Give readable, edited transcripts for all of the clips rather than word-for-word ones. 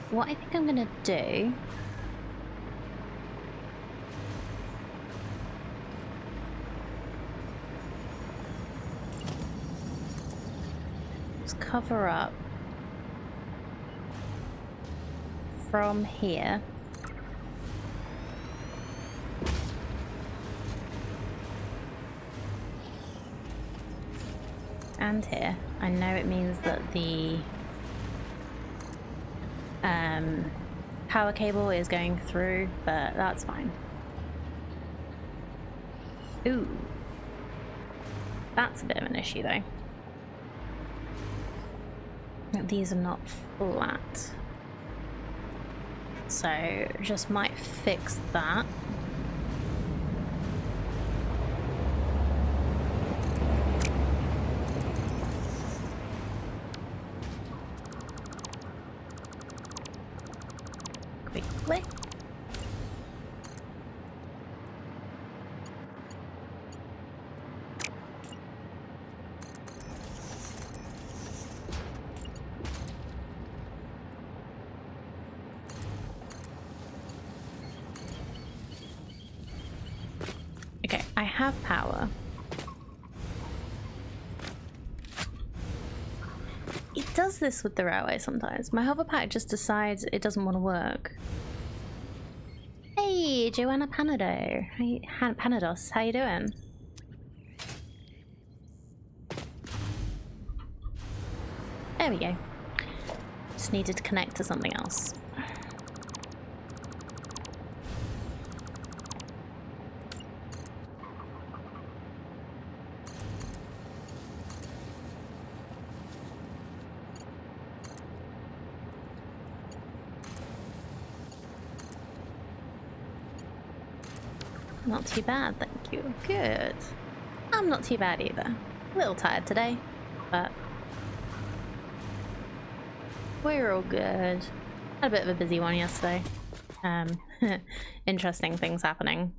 what I think I'm gonna do is cover up from here and here. I know it means that the power cable is going through, but that's fine. Ooh. That's a bit of an issue though. These are not flat. So just might fix that. Quickly. Okay, I have power. It does this with the railway sometimes. My hover pack just decides it doesn't want to work. Hey, Joanna Panados, how you doing? There we go. Just needed to connect to something else. Not too bad, thank you. Good. I'm not too bad either. A little tired today, but we're all good. Had a bit of a busy one yesterday. Interesting things happening.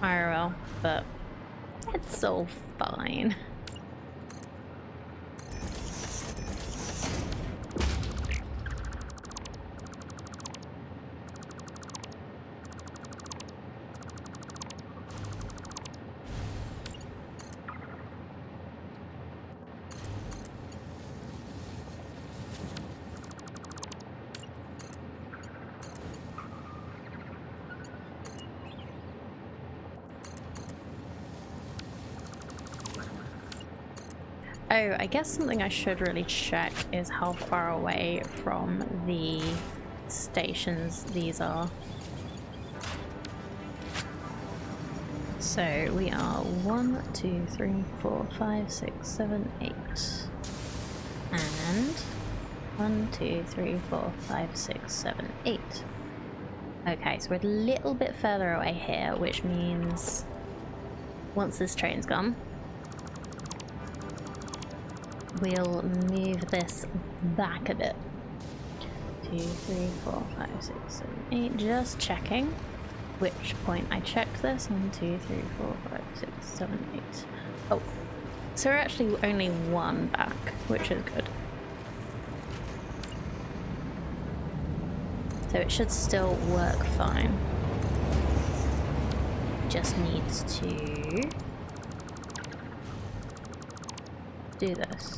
IRL, but it's all fine. Oh, I guess something I should really check is how far away from the stations these are. So we are 1, 2, 3, 4, 5, 6, 7, 8. And 1, 2, 3, 4, 5, 6, 7, 8. Okay, so we're a little bit further away here, which means once this train's gone, we'll move this back a bit. 2, 3, 4, 5, 6, 7, 8. Just checking which point I checked this. 1, 2, 3, 4, 5, 6, 7, 8. Oh, so we're actually only one back, which is good. So it should still work fine. Just needs to do this.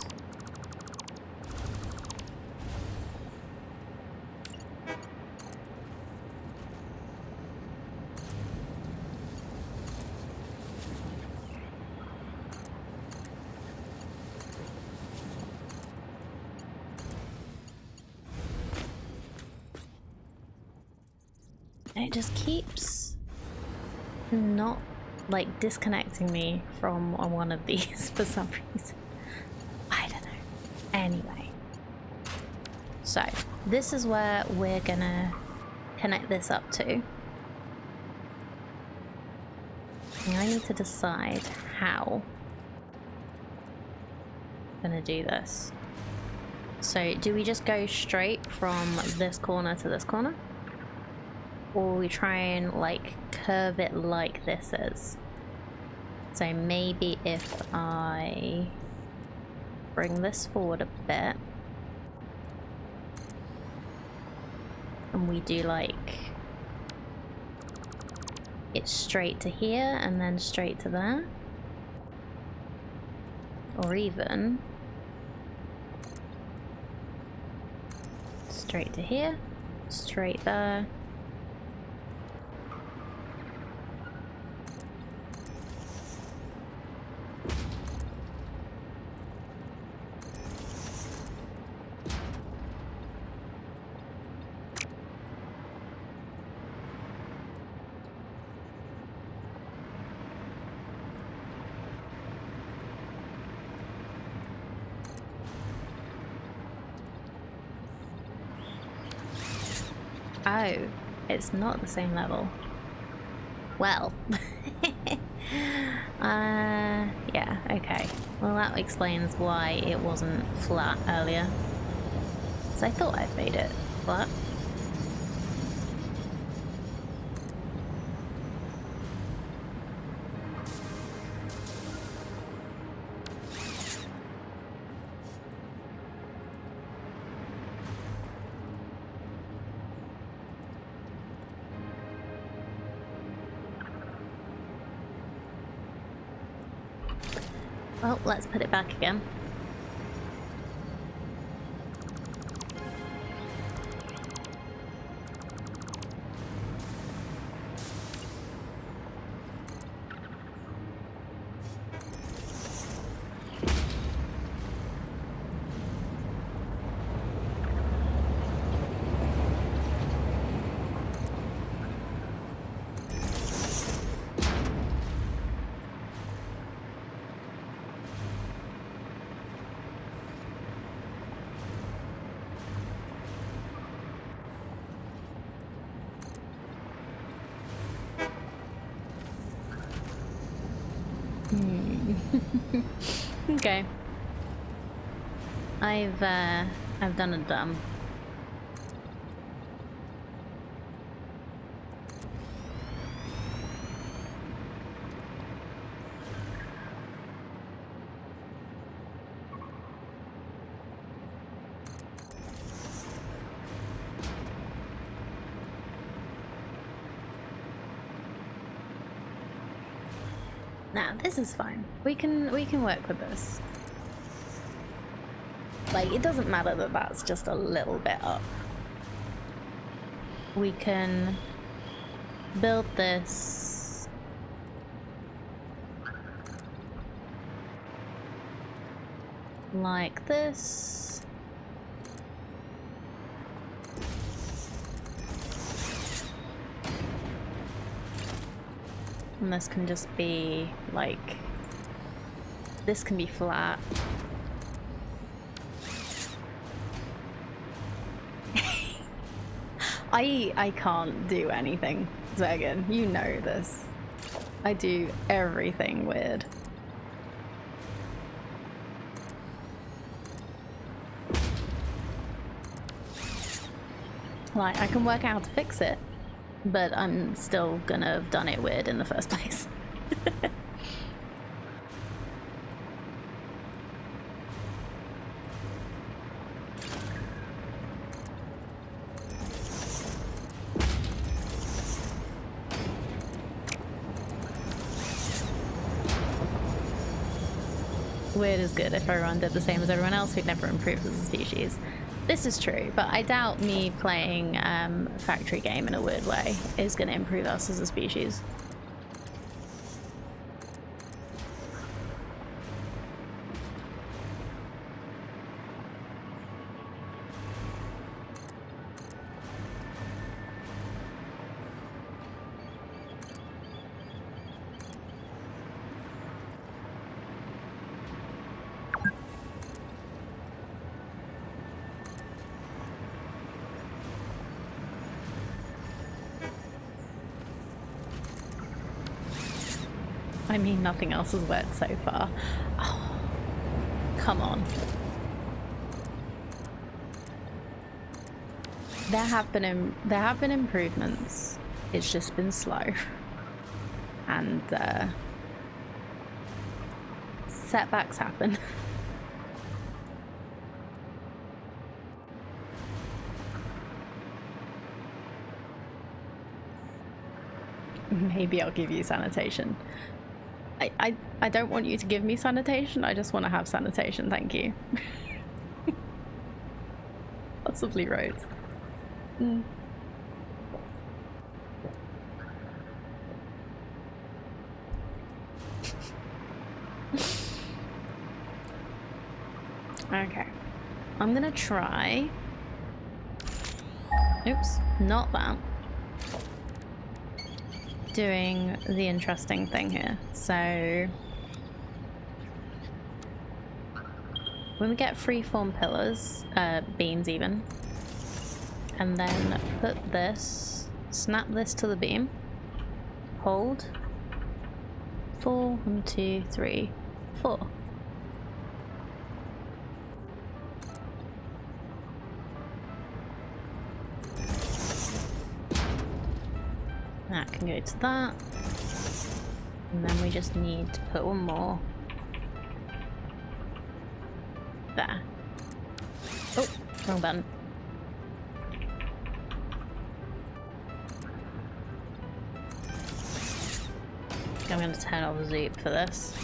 It just keeps not like disconnecting me from one of these for some reason. I don't know. Anyway, so this is where we're gonna connect this up to. And I need to decide how I'm gonna do this. So do we just go straight from this corner to this corner? Or we try and like curve it like this is. So maybe if I bring this forward a bit and we do like it straight to here and then straight to there. Or even straight to here, straight there. Oh, it's not the same level. Well. Yeah, okay. Well, that explains why it wasn't flat earlier. So I thought I'd made it flat. Well, let's put it back again. Okay. I've done a dumb. Nah, this is fine. We can work with this. Like, it doesn't matter that that's just a little bit up. We can build this like this. And this can just be like, this can be flat. I can't do anything, Zagan. You know this. I do everything weird. Like, I can work out how to fix it, but I'm still gonna have done it weird in the first place. Weird is good. If everyone did the same as everyone else, we'd never improve as a species. This is true, but I doubt me playing factory game in a weird way is going to improve us as a species. I mean, nothing else has worked so far. Oh, come on. There have been improvements. It's just been slow, and setbacks happen. Maybe I'll give you sanitation. I don't want you to give me sanitation, I just want to have sanitation, thank you. Possibly roads. Okay. I'm gonna try... Oops, not that. Doing the interesting thing here. So... when we get freeform pillars, beams even, and then put this, snap this to the beam, hold, 4, 1, 2, 3, 4. That can go to that, and then we just need to put one more there. Oh, wrong button. I'm going to turn off the zoop for this.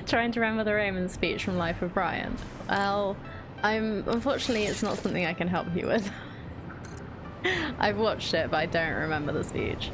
Trying to remember the Roman speech from Life of Brian. Well, unfortunately it's not something I can help you with. I've watched it, but I don't remember the speech.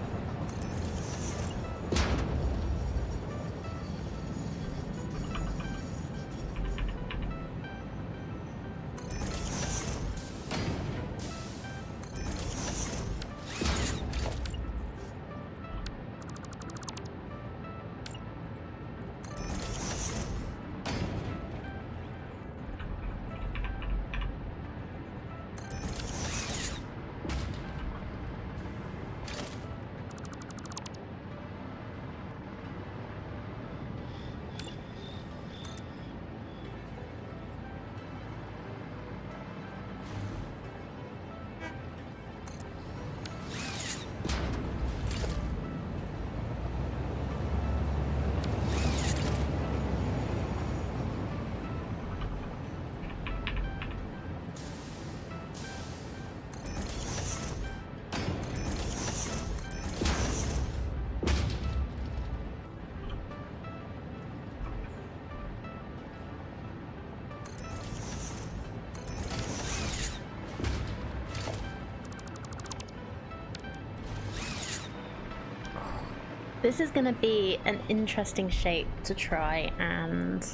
This is gonna be an interesting shape to try and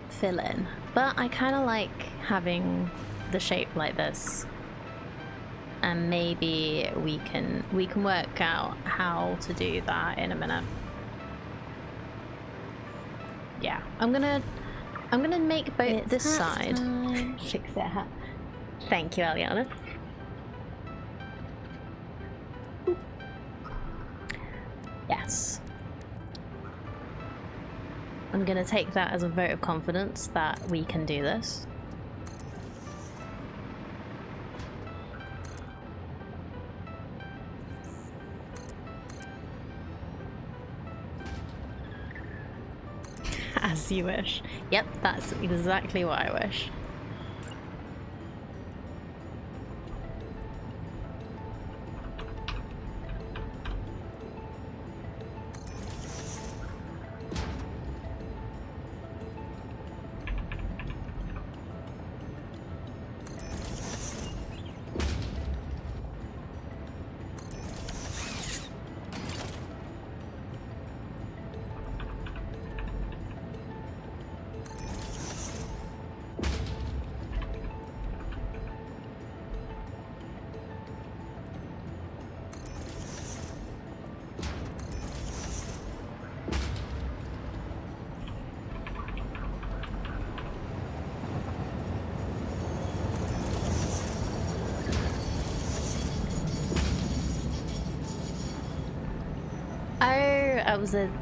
fill in, but I kind of like having the shape like this, and maybe we can work out how to do that in a minute. Yeah, I'm gonna make both this side. Fix it. Thank you, Aliana. Yes. I'm gonna take that as a vote of confidence that we can do this. As you wish. Yep, that's exactly what I wish.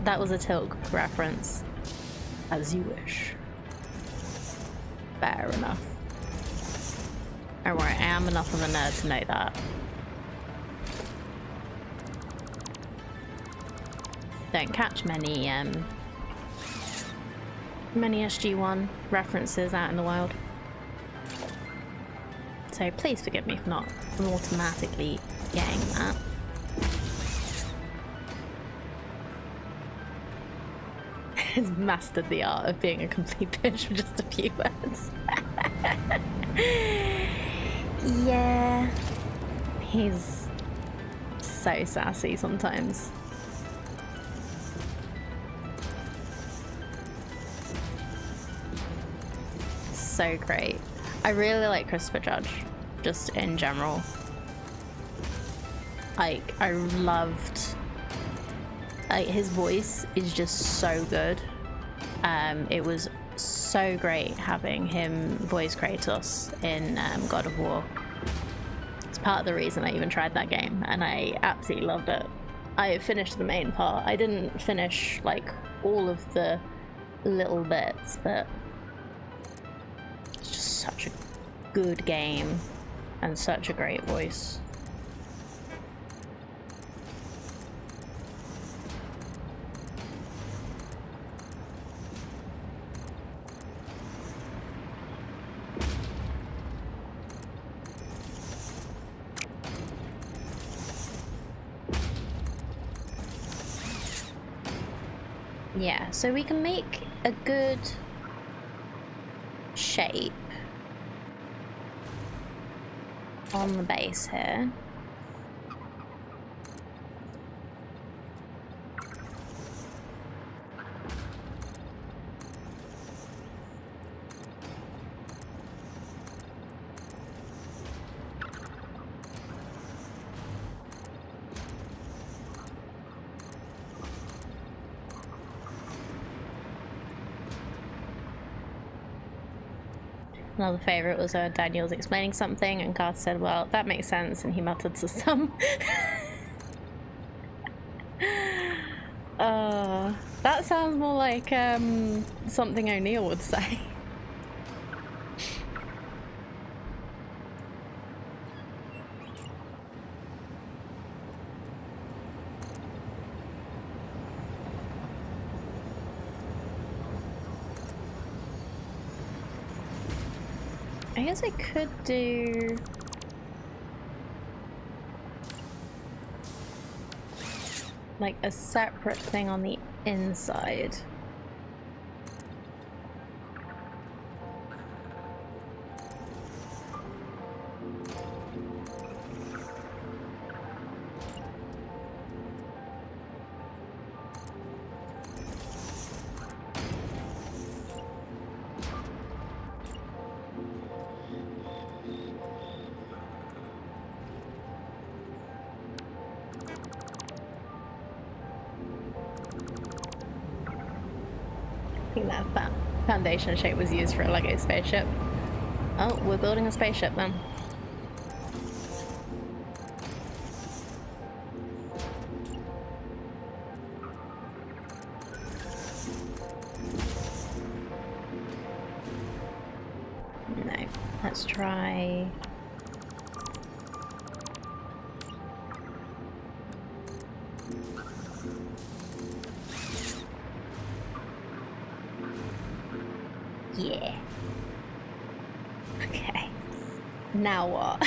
That was a Tilk reference. As you wish. Fair enough. Alright, I am enough of a nerd to know that. don't catch many many SG-1 references out in the wild. So please forgive me for not automatically getting that. Has mastered the art of being a complete bitch with just a few words. Yeah. He's so sassy sometimes. So great. I really like Christopher Judge, just in general. Like, I loved... his voice is just so good. It was so great having him voice Kratos in God of War. It's part of the reason I even tried that game, and I absolutely loved it. I finished the main part. I didn't finish, like, all of the little bits, but it's just such a good game and such a great voice. Yeah, so we can make a good shape on the base here. Another favourite was Daniel was explaining something and Garth said, well, that makes sense, and he muttered to some. That sounds more like something O'Neill would say. I guess I could do... like a separate thing on the inside. I think that foundation shape was used for a Lego spaceship. Oh, we're building a spaceship then. No, let's try... Yeah. Okay. Now what?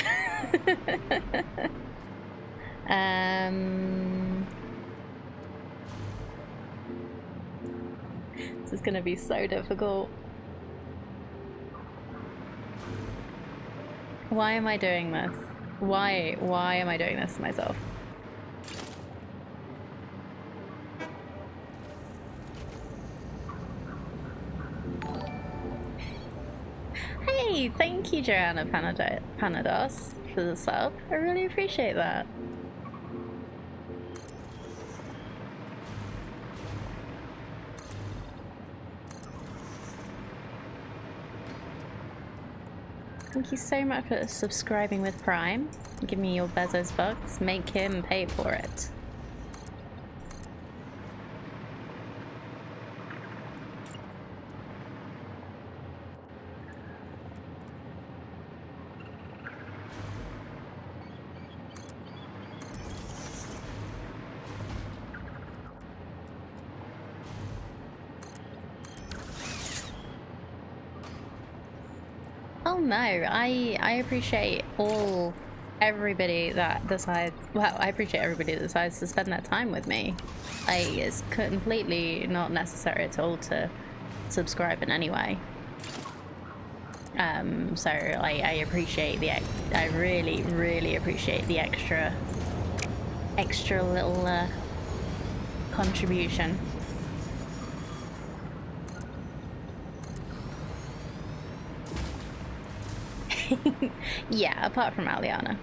This is gonna be so difficult. Why am I doing this? Why am I doing this to myself? Hey, thank you, Joanna Panados, for the sub. I really appreciate that. Thank you so much for subscribing with Prime. Give me your Bezos bucks. Make him pay for it. Well, no, I appreciate everybody that decides. Well, I appreciate everybody that decides to spend that time with me. It's completely not necessary at all to subscribe in any way. So I appreciate I really appreciate the extra little contribution. Yeah, apart from Aliana.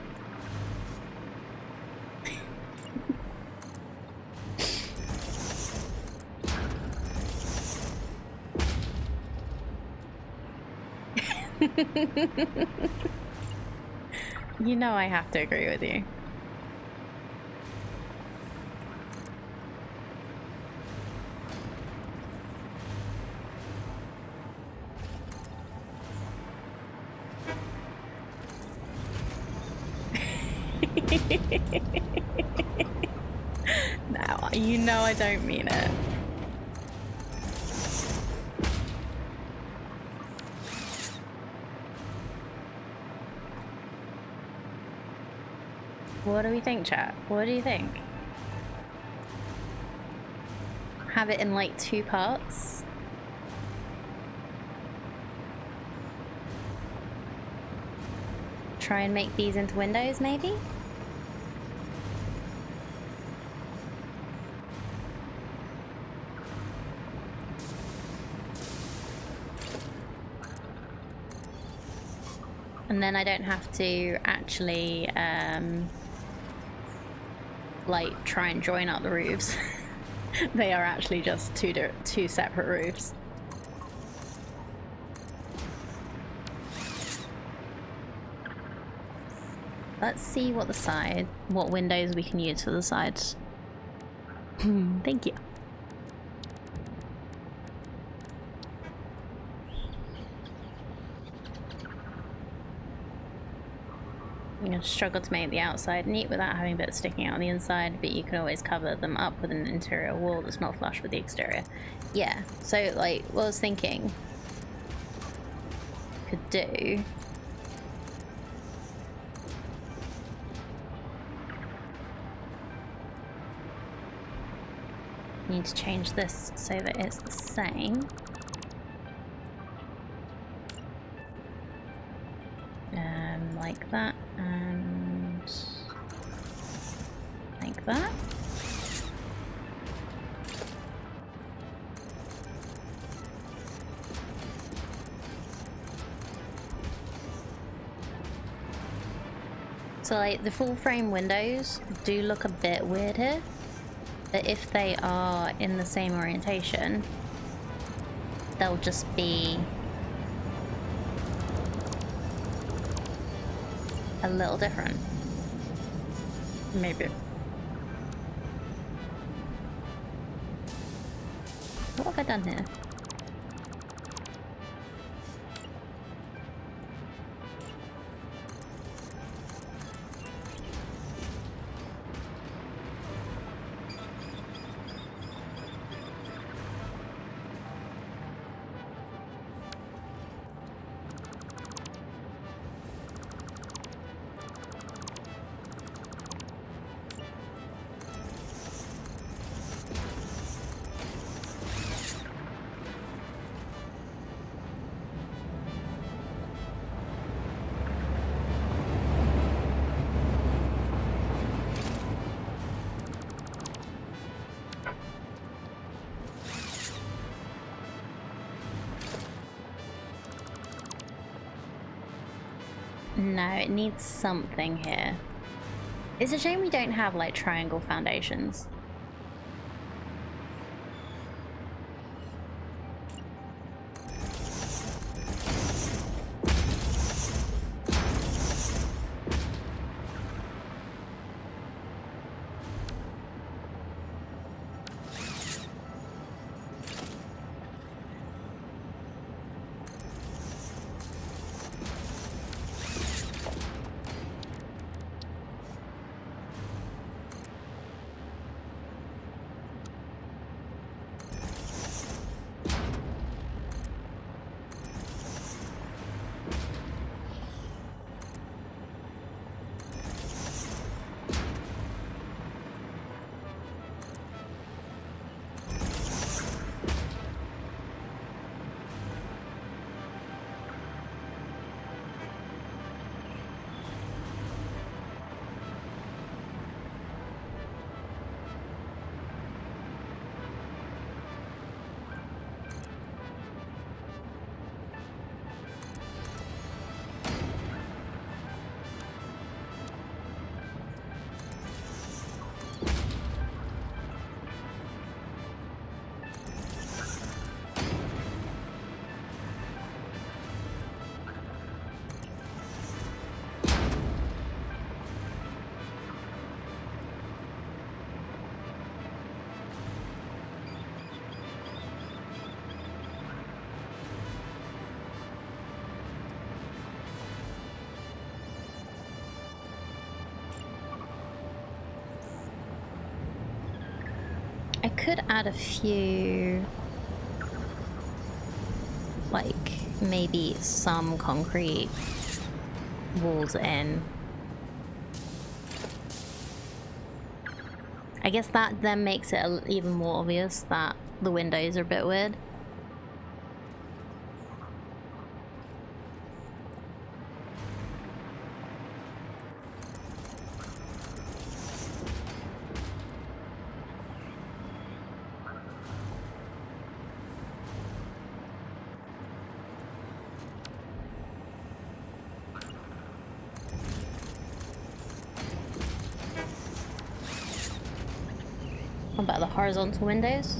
You know I have to agree with you. No, you know I don't mean it. What do we think, chat? What do you think? Have it in like 2 parts? Try and make these into windows, maybe? And then I don't have to actually, like, try and join up the roofs. They are actually just two separate roofs. Let's see what windows we can use for the sides. Thank you. I'm going to struggle to make the outside neat without having bits sticking out on the inside, but you can always cover them up with an interior wall that's not flush with the exterior. Yeah, so like what I was thinking could do need to change this so that it's the same. Like that, and like that. So like the full frame windows do look a bit weird here, but if they are in the same orientation, they'll just be a little different. Maybe. What have I done here? No, it needs something here. It's a shame we don't have like triangle foundations. could add a few, like maybe some concrete walls in. I guess that then makes it even more obvious that the windows are a bit weird. What about the horizontal windows?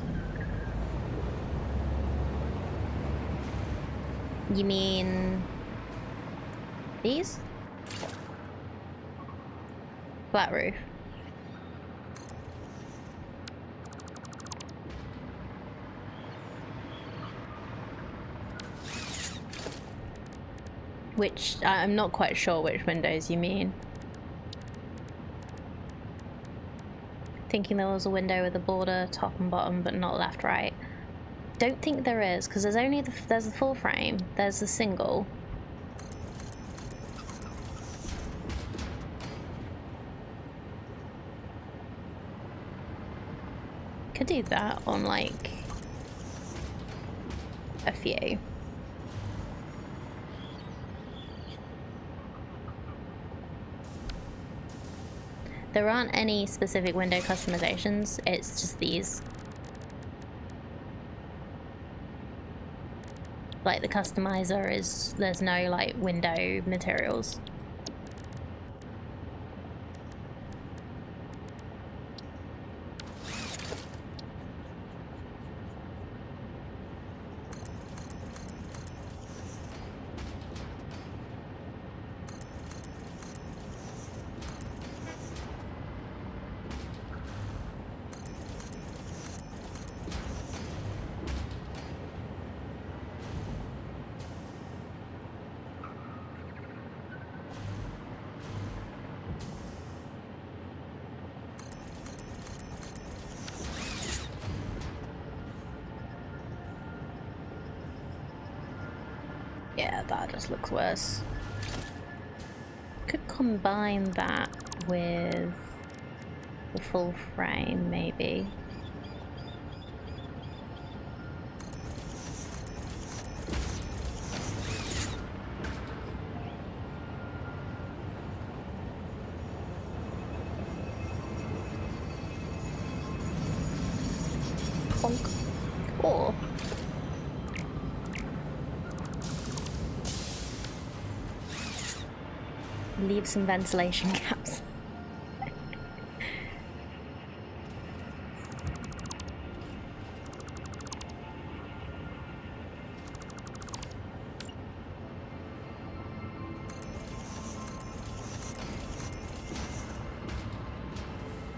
You mean these? Flat roof. Which, I'm not quite sure which windows you mean. Thinking there was a window with a border top and bottom but not left right. Don't think there is, because there's only there's the full frame, there's the single. Could do that on like a few. There aren't any specific window customizations, it's just these. Like the customizer is, there's no like window materials. Yeah, that just looks worse. Could combine that with the full frame, maybe. Plonk. Or leave some ventilation gaps.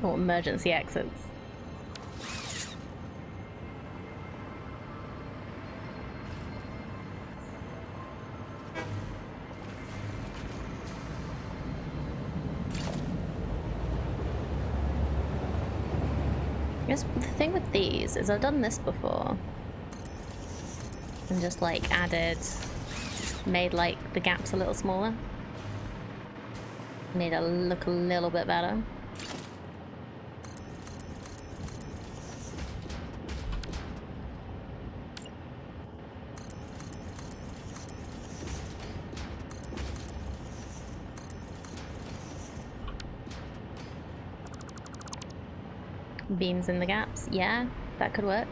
Or emergency exits. I guess the thing with these is I've done this before and just like made like the gaps a little smaller, made it look a little bit better. Beams in the gaps, yeah, that could work.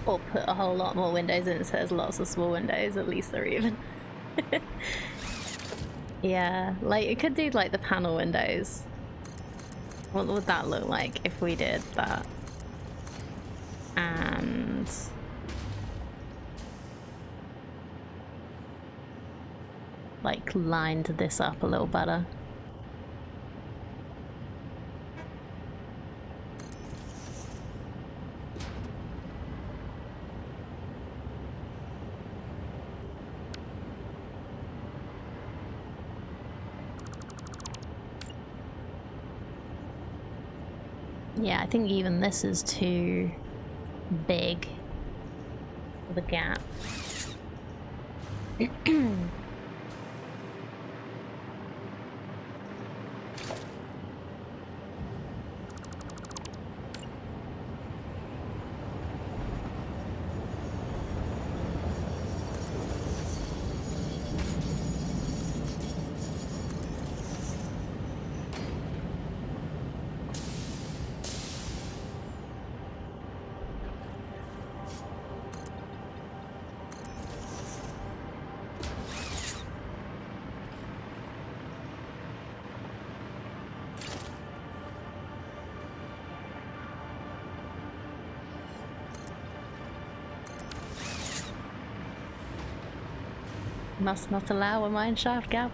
Or put a whole lot more windows in so there's lots of small windows, at least they're even. Yeah, like it could do like the panel windows. What would that look like if we did that? And like lined this up a little better. Yeah, I think even this is too big of a gap. Must not allow a mine shaft gap.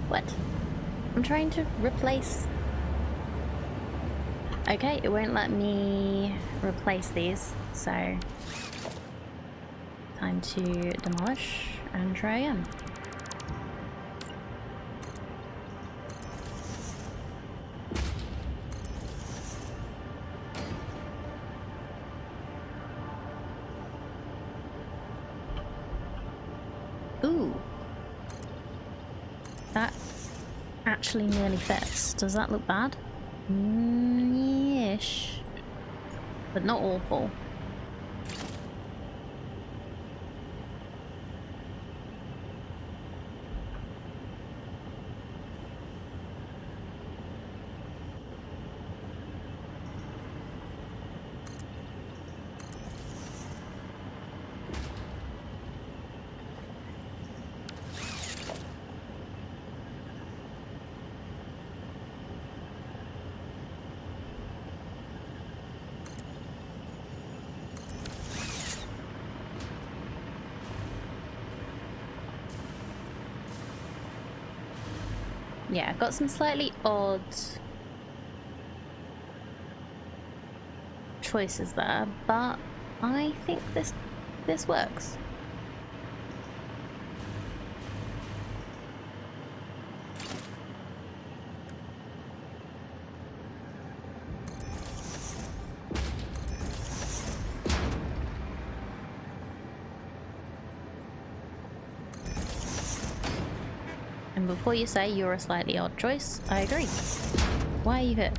What? I'm trying to replace... Okay, it won't let me replace these, so... Time to demolish and try again. Ooh. That actually nearly fits. Does that look bad? Ish. But not awful. Yeah, I've got some slightly odd choices there, but I think this works. And before you say you're a slightly odd choice, I agree. Why are you here?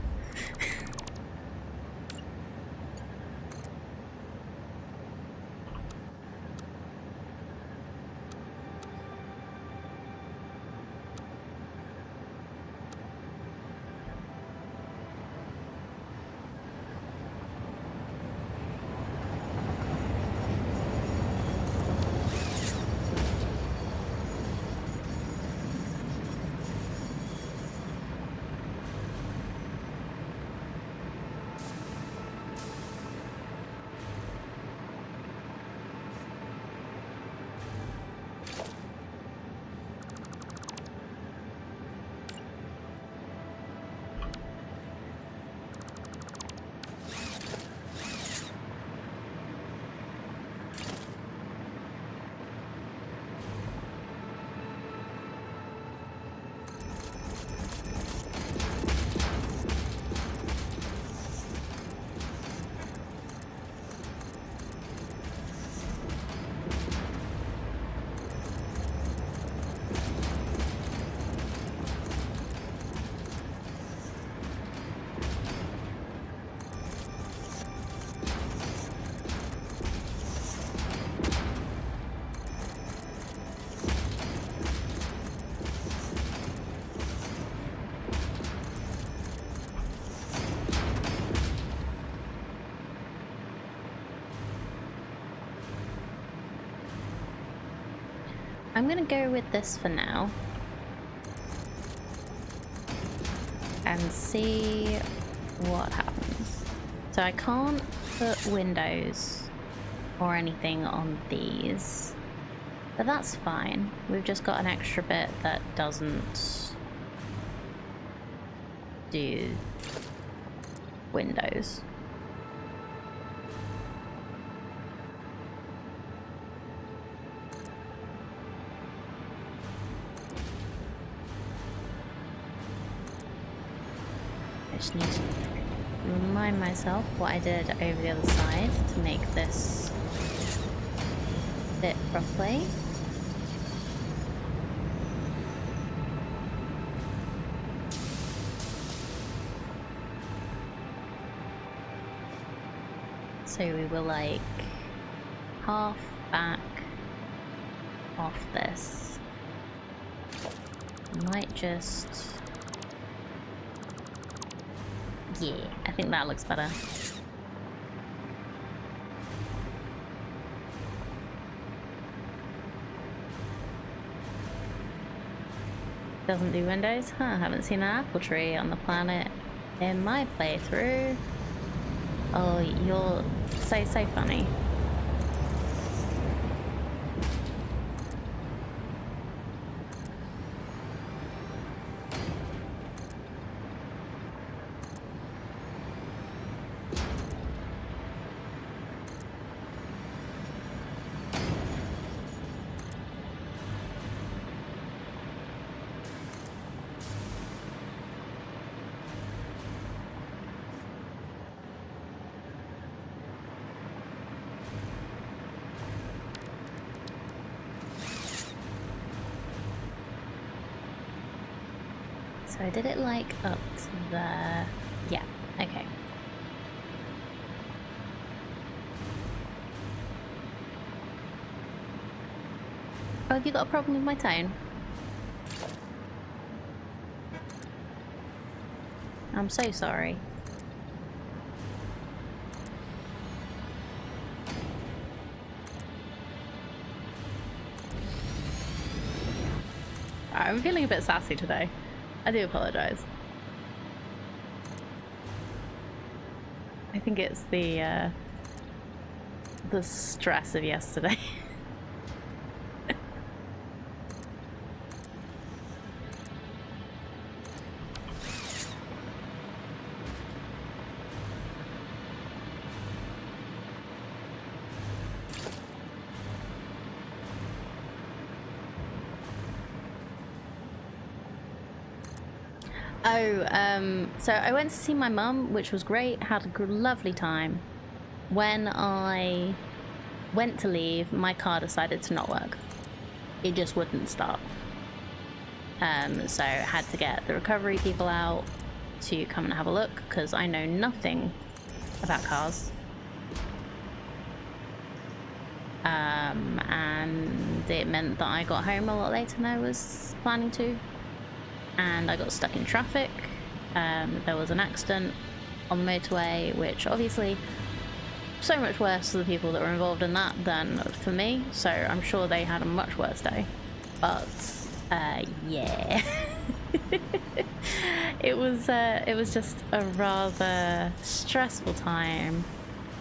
I'm gonna go with this for now. And see what happens. So I can't put windows or anything on these. But that's fine. We've just got an extra bit that doesn't do windows. I just need to remind myself what I did over the other side to make this fit properly. So we will like half back off this. Might just... yeah, I think that looks better. Doesn't do windows? Huh, haven't seen an apple tree on the planet in my playthrough. Oh, you're so funny. So I did it like up to there. Yeah, okay. Oh, have you got a problem with my tone? I'm so sorry. I'm feeling a bit sassy today. I do apologize. I think it's the stress of yesterday. So I went to see my mum, which was great, had a lovely time. When I went to leave, my car decided to not work. It just wouldn't start. So I had to get the recovery people out to come and have a look, because I know nothing about cars. And it meant that I got home a lot later than I was planning to. And I got stuck in traffic. There was an accident on the motorway, which obviously so much worse for the people that were involved in that than for me, so I'm sure they had a much worse day. But yeah. it was just a rather stressful time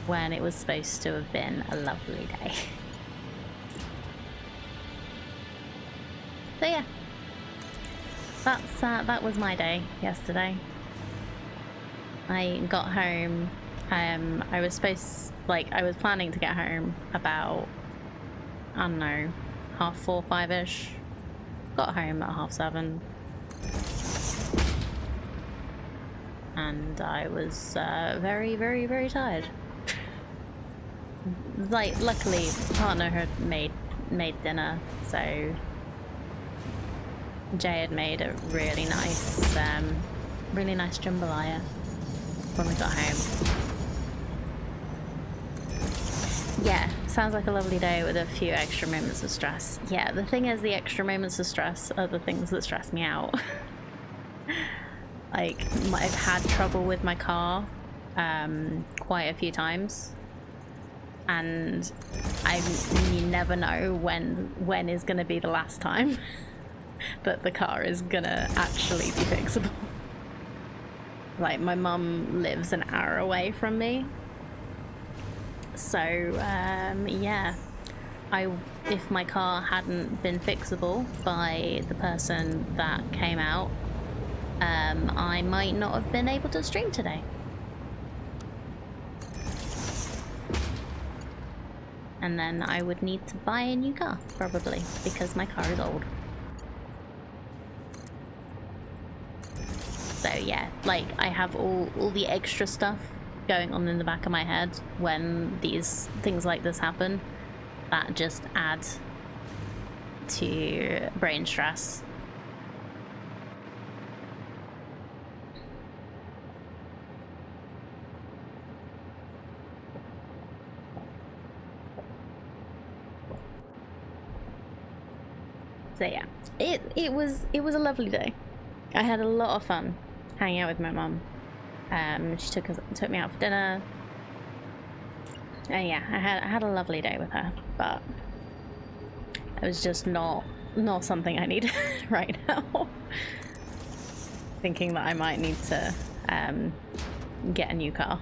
when it was supposed to have been a lovely day. So yeah, that was my day yesterday. I got home. I was planning to get home about, I don't know, 4:30, 5-ish. Got home at 7:30. And I was very, very, very tired. Like, luckily, partner had made dinner, so Jay had made a really nice jambalaya when we got home. Yeah, sounds like a lovely day with a few extra moments of stress. Yeah, the thing is, the extra moments of stress are the things that stress me out. Like, I've had trouble with my car quite a few times. and you never know when is going to be the last time that the car is going to actually be fixable. Like, my mum lives an hour away from me, so yeah, if my car hadn't been fixable by the person that came out, I might not have been able to stream today. And then I would need to buy a new car, probably, because my car is old. So yeah, like, I have all the extra stuff going on in the back of my head when these things like this happen that just add to brain stress. So yeah, it was a lovely day. I had a lot of fun hanging out with my mum. She took me out for dinner. And yeah, I had a lovely day with her, but it was just not something I needed right now. Thinking that I might need to get a new car.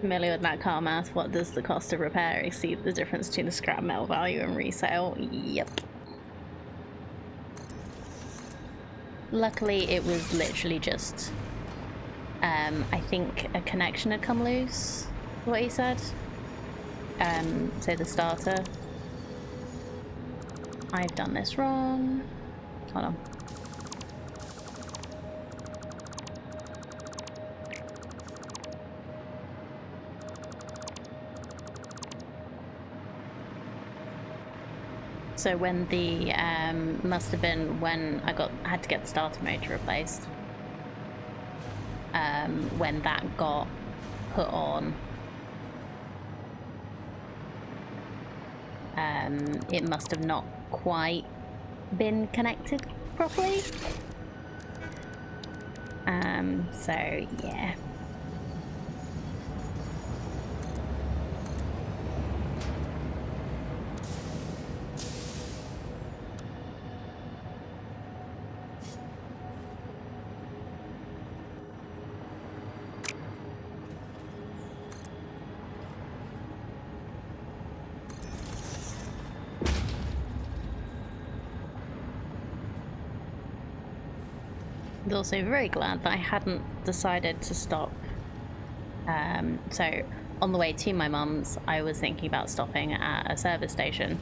Familiar with that car math? What does the cost of repair exceed the difference between the scrap metal value and resale? Yep. Luckily, it was literally just, I think a connection had come loose, what he said. So the starter. I've done this wrong. Hold on. So when the must have been when I had to get the starter motor replaced. When that got put on, it must have not quite been connected properly. So yeah. Also very glad that I hadn't decided to stop. So on the way to my mum's, I was thinking about stopping at a service station.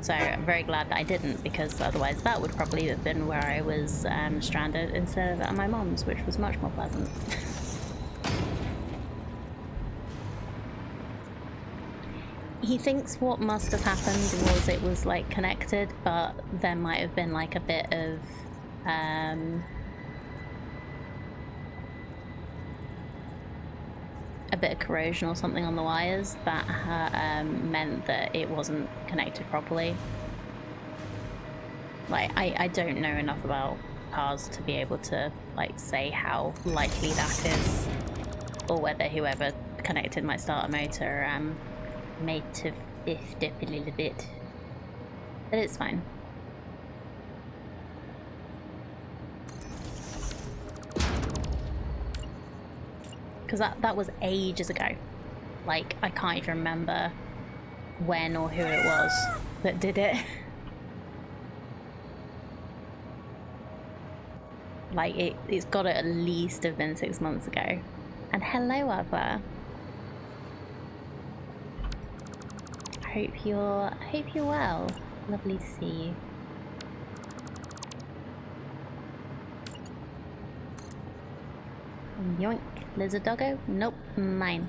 So I'm very glad that I didn't, because otherwise that would probably have been where I was stranded instead of at my mum's, which was much more pleasant. He thinks what must have happened was it was like connected, but there might have been like a bit of corrosion or something on the wires that meant that it wasn't connected properly. Like, I don't know enough about cars to be able to like say how likely that is, or whether whoever connected my starter motor may have biffed up a little bit, but it's fine. Because that was ages ago. Like, I can't even remember when or who it was that did it. Like, it's got to at least have been 6 months ago. And hello, Arthur. I hope you're well. Lovely to see you. Yoink. Lizard doggo? Nope, mine.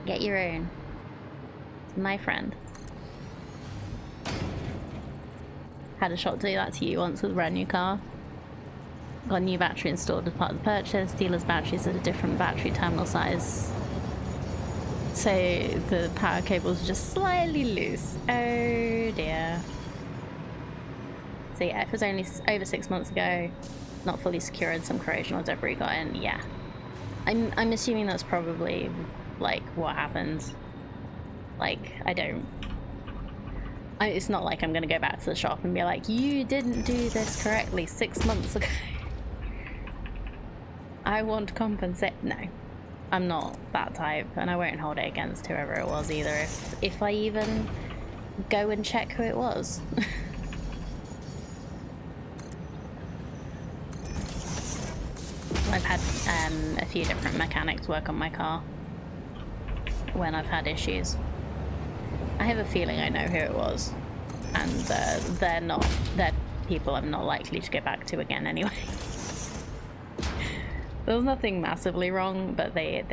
Get your own. It's my friend. Had a shop do that to you once with a brand new car. Got a new battery installed as part of the purchase. Dealer's batteries at a different battery terminal size. So the power cables are just slightly loose. Oh dear. So yeah, if it was only over 6 months ago, not fully secured, some corrosion or debris got in, yeah. I'm assuming that's probably, like, what happened. Like, it's not like I'm gonna go back to the shop and be like, you didn't do this correctly 6 months ago. I want to compensate. No, I'm not that type, and I won't hold it against whoever it was either, if I even go and check who it was. I've had a few different mechanics work on my car when I've had issues. I have a feeling I know who it was, and they're people I'm not likely to go back to again anyway. There was nothing massively wrong, but they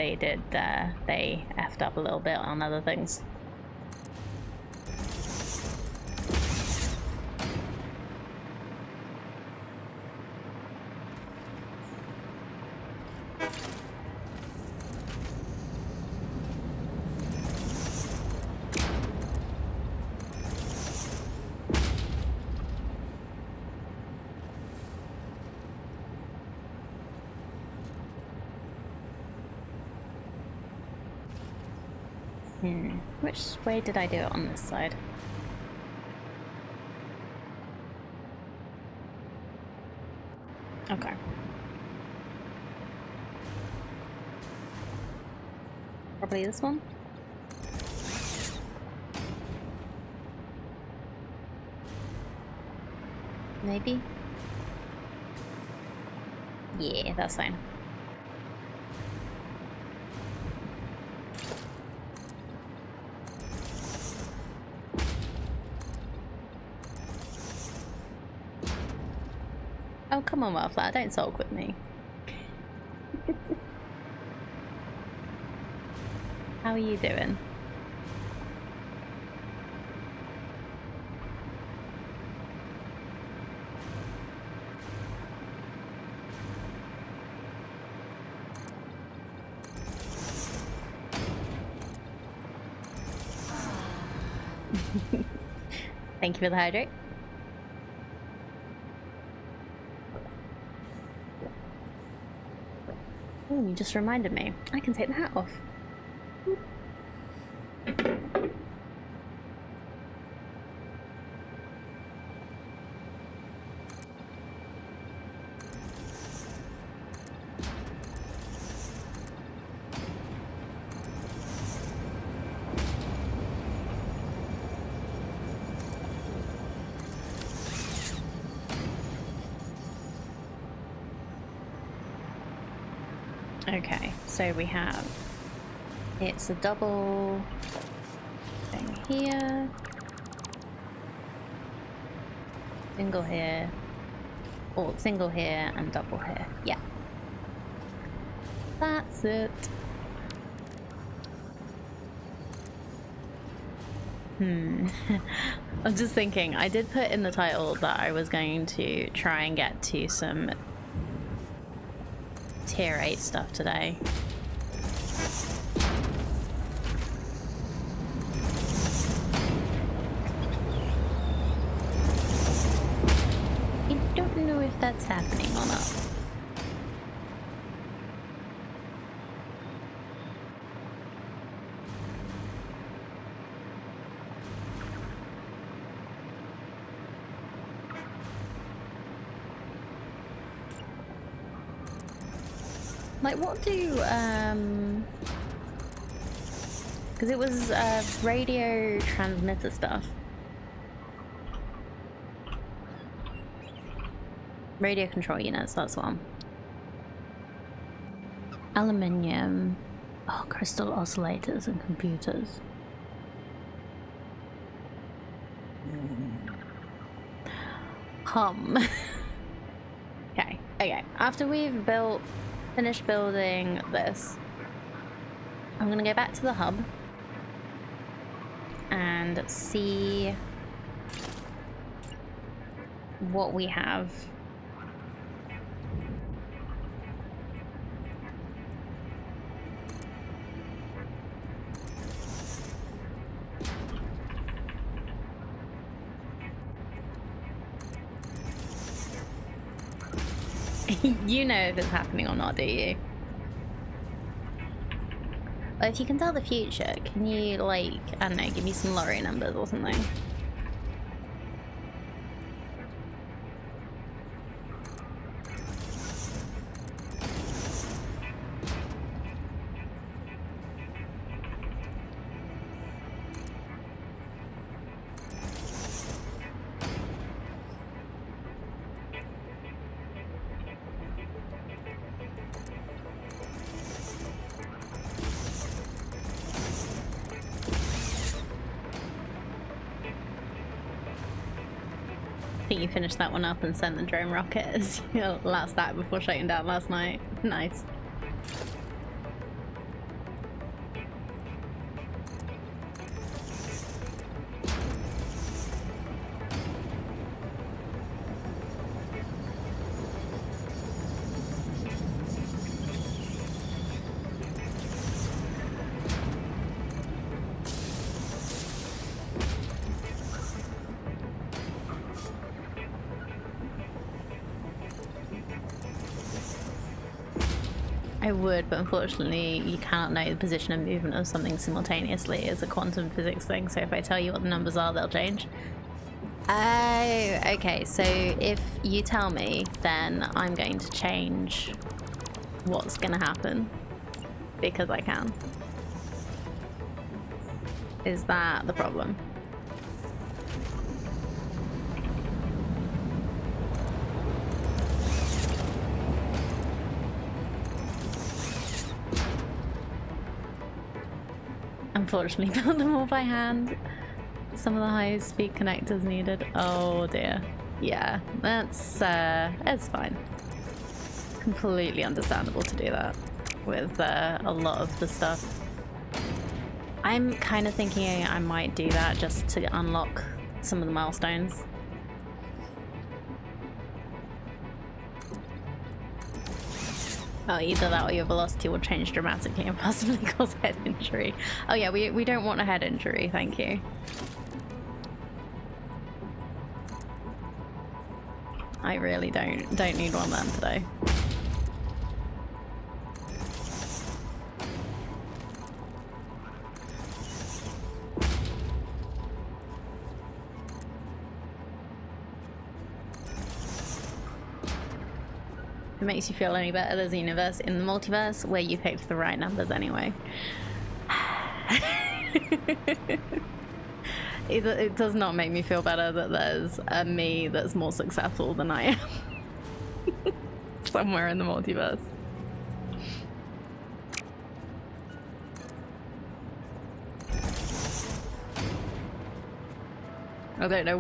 effed up a little bit on other things. Which way did I do it on this side? Okay. Probably this one? Maybe? Yeah, that's fine. Oh, come on, Wildflower, don't sulk with me. How are you doing? Thank you for the hydrate. Oh, you just reminded me. I can take the hat off. Okay, so we have, it's a double thing here, single here, or single here and double here. Yeah, that's it. I'm just thinking, I did put in the title that I was going to try and get to some tier 8 stuff today. I don't know if that's happening or not. Like, what do, because it was radio transmitter stuff. Radio control units, that's one. Aluminium. Oh, crystal oscillators and computers. Okay. After we've finished building this, I'm gonna go back to the hub and see what we have. You know if it's happening or not, do you? Well, if you can tell the future, can you, like, I don't know, give me some lottery numbers or something? You finished that one up and sent the drone rocket as your last act before shutting down last night. Nice. I would, but unfortunately you cannot know the position and movement of something simultaneously. It's a quantum physics thing, so if I tell you what the numbers are, they'll change. Oh, okay, so if you tell me, then I'm going to change what's gonna happen, because I can. Is that the problem? Unfortunately, built them all by hand. Some of the high-speed connectors needed. Oh dear. Yeah, that's fine. Completely understandable to do that with a lot of the stuff. I'm kind of thinking I might do that just to unlock some of the milestones. Oh, either that or your velocity will change dramatically and possibly cause head injury. Oh yeah, we don't want a head injury, thank you. I really don't need one then today. It makes you feel any better, there's a universe in the multiverse where you picked the right numbers anyway. It does not make me feel better that there's a me that's more successful than I am. Somewhere in the multiverse. I don't know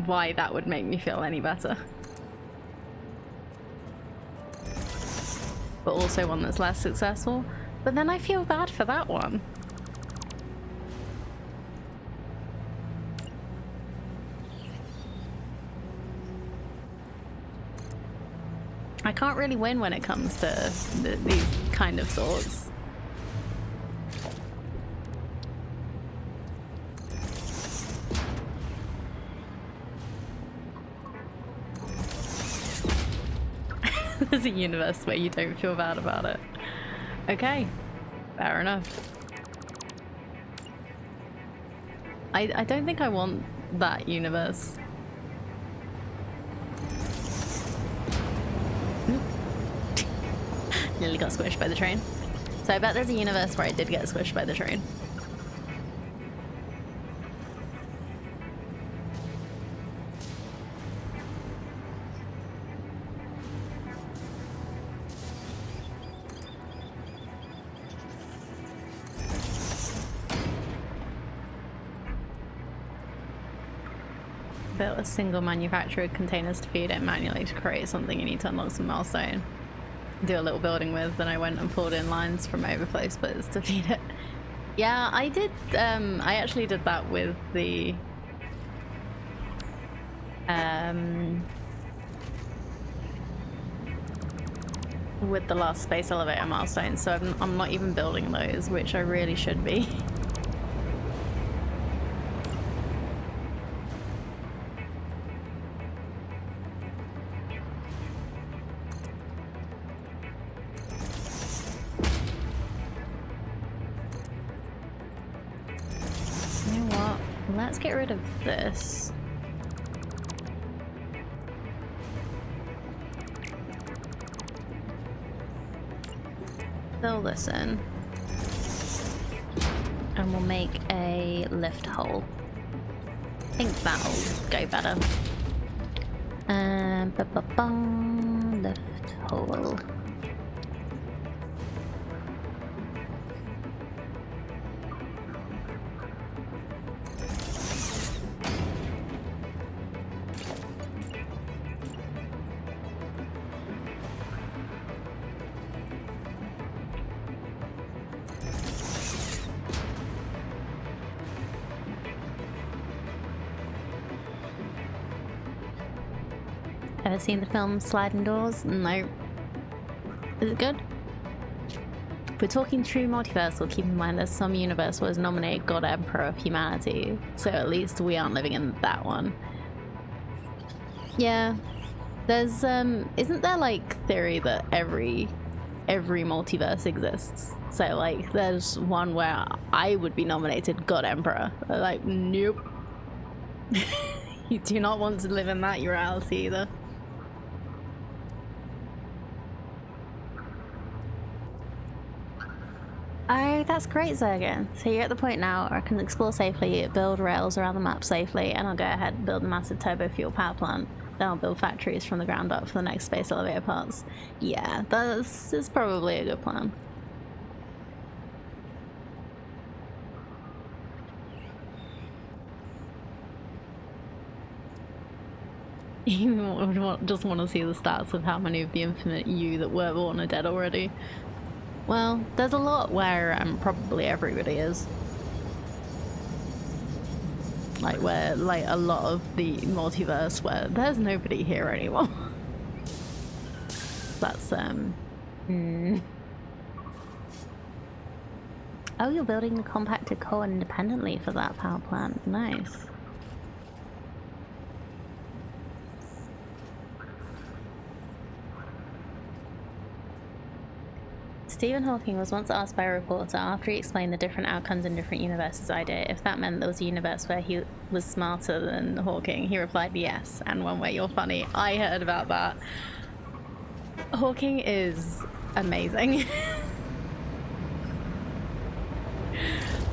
why that would make me feel any better. But also one that's less successful. But then I feel bad for that one. I can't really win when it comes to these kind of sorts. There's a universe where you don't feel bad about it. Okay, fair enough. I don't think I want that universe. Nearly got squished by the train. So I bet there's a universe where I did get squished by the train. Built a single manufactured containers to feed it manually to create something you need to unlock some milestone. Do a little building with, then I went and pulled in lines from overflow splits to feed it. Yeah, I did, I actually did that with the last space elevator milestone, so I'm not even building those, which I really should be. get rid of this. Fill this in. And we'll make a lift hole. I think that'll go better. Lift hole. Ever seen the film Sliding Doors? No. Is it good? If we're talking true multiverse, we'll keep in mind there's some universe where it's nominated God Emperor of Humanity, so at least we aren't living in that one. Yeah. There's, isn't there, like, theory that every multiverse exists? So, like, there's one where I would be nominated God Emperor. They're like, nope. You do not want to live in that reality either. Oh, that's great, Zergan. So you're at the point now where I can explore safely, build rails around the map safely, and I'll go ahead and build a massive turbo fuel power plant. Then I'll build factories from the ground up for the next space elevator parts. Yeah, that's probably a good plan. You just want to see the stats of how many of the infinite you that were born are dead already. Well, there's a lot where probably everybody is. Like where, like a lot of the multiverse where there's nobody here anymore. That's Oh, you're building a compacted core independently for that power plant. Nice. Stephen Hawking was once asked by a reporter, after he explained the different outcomes in different universes idea, if that meant there was a universe where he was smarter than Hawking. He replied yes, and one where you're funny. I heard about that. Hawking is amazing.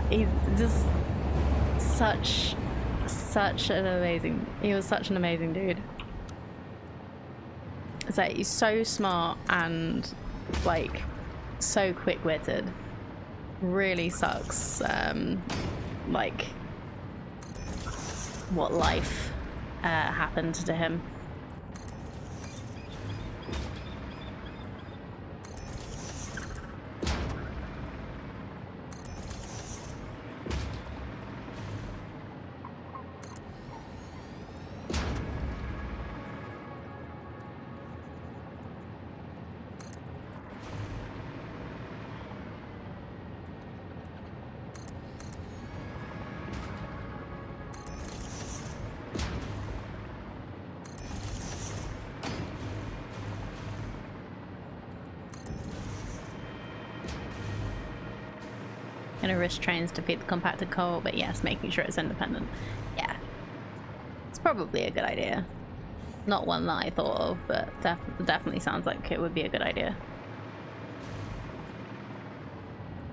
He's just such an amazing, he was such an amazing dude. It's like, he's so smart and like so quick-witted. Really sucks like what life happened to him. Gonna risk trains to feed the compacted coal, but yes, making sure it's independent. Yeah. It's probably a good idea. Not one that I thought of, but definitely sounds like it would be a good idea.